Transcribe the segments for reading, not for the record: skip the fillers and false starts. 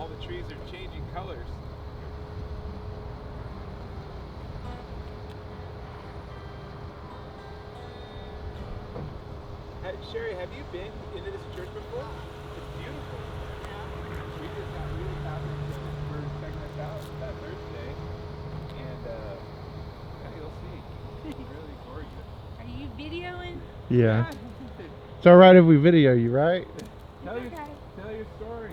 all the trees are changing colors. Sherry, have you been into this church before? It's beautiful. We just happened to we're checking this out that Thursday, and yeah, you'll see. It's really gorgeous. Are you videoing? Yeah. It's all right if we video you, right? Tell your story.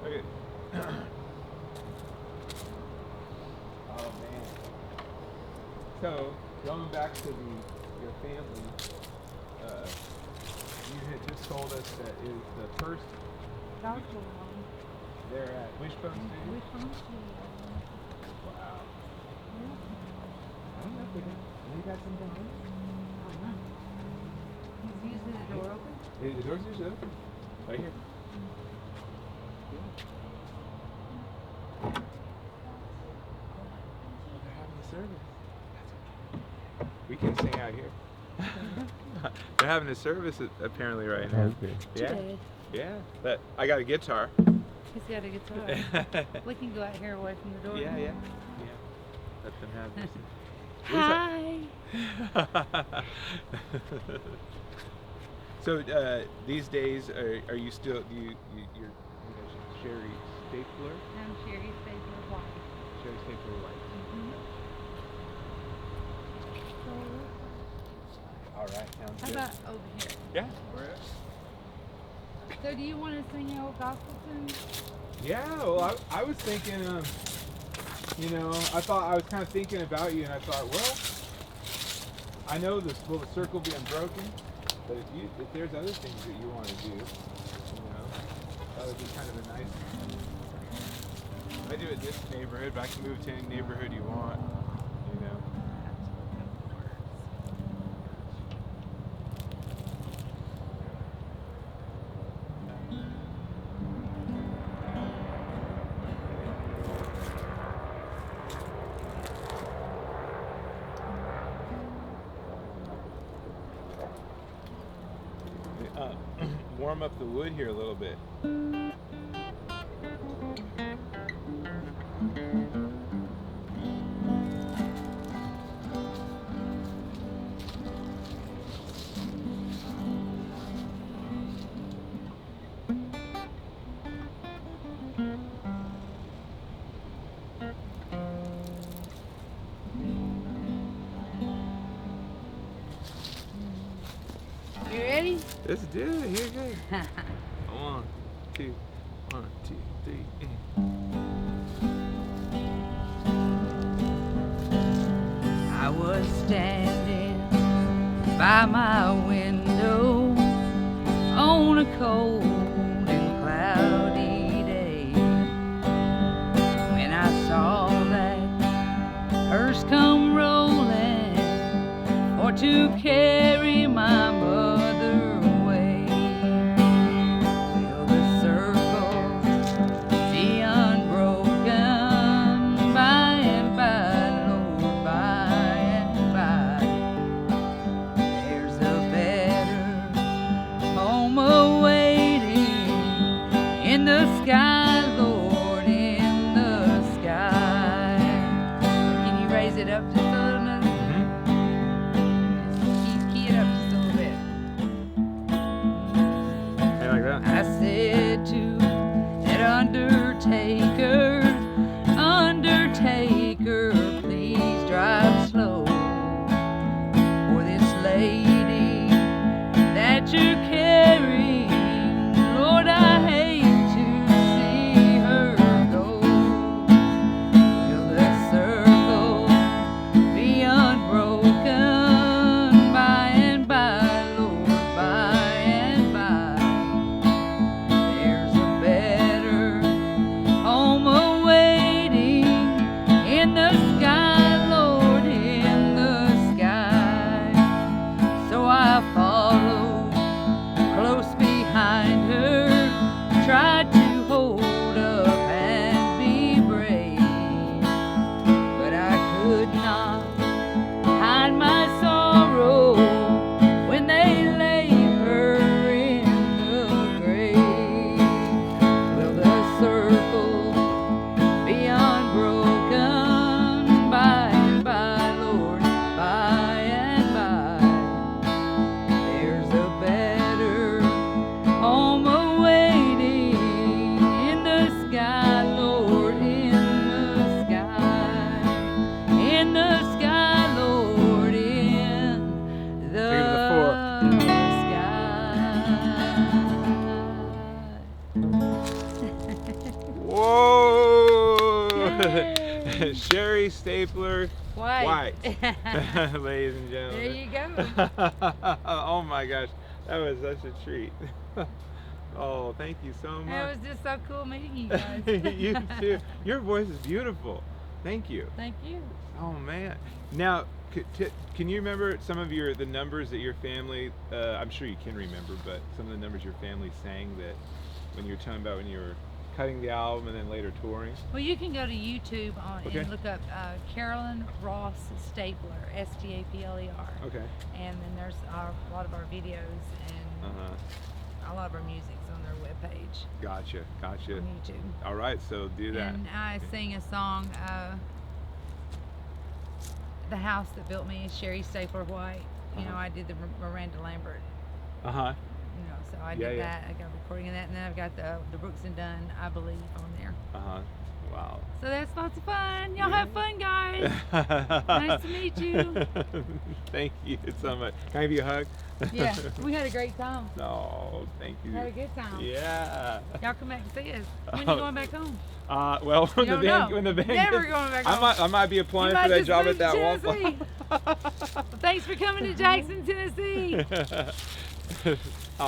Okay. Oh man. So going back to your family, you had just told us that is the first Doctor one. they're at Wishbone Studio. Wishbone Studio. Wow. I don't know if they got something on. He's usually the door open? The door's usually open. Right here. They're having a service. We can sing out here. They're having a service apparently right now. Okay. Yeah. Good. Yeah. But I got a guitar. He's got a guitar. We can go out here away from the door. Yeah. Let them have this. Hi. So these days, are you still you're Sherry Stapler? I'm Sherry Stapler White. Sherry Stapler White. All right, sounds How good. about over here? Yeah, we're at. So do you want to sing your old gospel tune? Yeah, well, I was thinking, you know, I was kind of thinking about you, and I thought, well, I know this little circle being broken, but if there's other things that you want to do, you know, that would be kind of a nice. If I do it this neighborhood, but I can move to any neighborhood you want, you know. Warm up the wood here a little bit. You ready? Let's do it. Here you go. 1, 2, 1, 2, 3. I was standing by my window on a cold and cloudy day when I saw that hearse come rolling for to carry my mother away. Will the circle be unbroken by and by, Lord, by and by? There's a bell Sherry Stapler White. ladies and There gentlemen. you go. Oh my gosh, that was such a treat. Oh, thank you so It much. was just so cool meeting you guys. You too. Your voice is beautiful. Thank you. Thank you. Oh man. Now, can you remember some of the numbers that your family? I'm sure you can remember, but some of the numbers your family sang that when you were talking about when you were cutting the album and then later touring. Well, you can go to YouTube Okay. and look up Carolyn Ross Stapler, Stapler. Okay. And then there's a lot of our videos and a lot of our music's on their webpage Gotcha. on YouTube. All right, so do that. And I sing a song, The House That Built Me, Sherry Stapler White. You know, I did the Miranda Lambert. Uh huh. You know, so I Yeah, did yeah. that. I got a recording of that, and then I've got the Brooks and Dunn, I Believe, on there. Uh huh. Wow. So that's lots of fun. Y'all Yeah. have fun, guys. Nice to meet you. Thank you so much. Can I give you a hug? Yeah, we had a great time. No, thank you. Had a good time. Yeah. Y'all come back and see us. When you going back home? Well, when You the don't band, know. when the band, Never gets- going back I home. might be applying You for might that just job move at to that one Tennessee. Thanks for coming to Jackson, Tennessee. place.